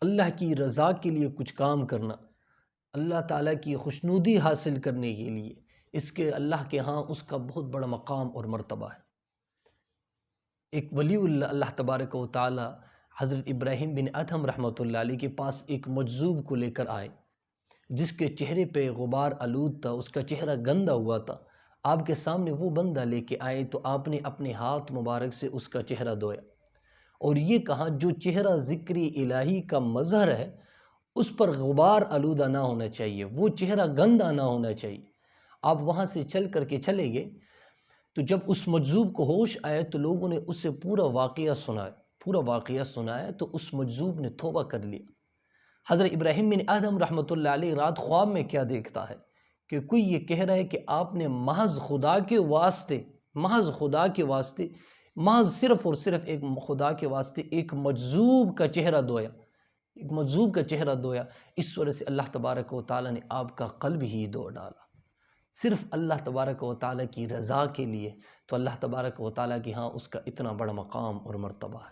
اللہ کی رضا کے لیے کچھ کام کرنا، اللہ تعالیٰ کی خوشنودی حاصل کرنے کے لیے، اس کے اللہ کے ہاں اس کا بہت بڑا مقام اور مرتبہ ہے۔ ایک ولی اللہ اللہ تبارک و تعالی حضرت ابراہیم بن ادھم رحمۃ اللہ علیہ کے پاس ایک مجذوب کو لے کر آئے، جس کے چہرے پہ غبار آلود تھا، اس کا چہرہ گندا ہوا تھا۔ آپ کے سامنے وہ بندہ لے کے آئے تو آپ نے اپنے ہاتھ مبارک سے اس کا چہرہ دھویا اور یہ کہا جو چہرہ ذکر الہی کا مظہر ہے اس پر غبار آلودہ نہ ہونا چاہیے، وہ چہرہ گندا نہ ہونا چاہیے۔ آپ وہاں سے چل کر کے چلے گئے تو جب اس مجذوب کو ہوش آئے تو لوگوں نے اسے پورا واقعہ سنایا تو اس مجذوب نے توبہ کر لیا۔ حضرت ابراہیم بن ادھم رحمۃ اللہ علیہ رات خواب میں کیا دیکھتا ہے کہ کوئی یہ کہہ رہا ہے کہ آپ نے محض خدا کے واسطے، محض صرف اور صرف ایک خدا کے واسطے ایک مجذوب کا چہرہ دھویا، اس وجہ سے اللہ تبارک و تعالیٰ نے آپ کا قلب ہی دھو ڈالا، صرف اللہ تبارک و تعالیٰ کی رضا کے لیے۔ تو اللہ تبارک و تعالیٰ کی ہاں اس کا اتنا بڑا مقام اور مرتبہ ہے۔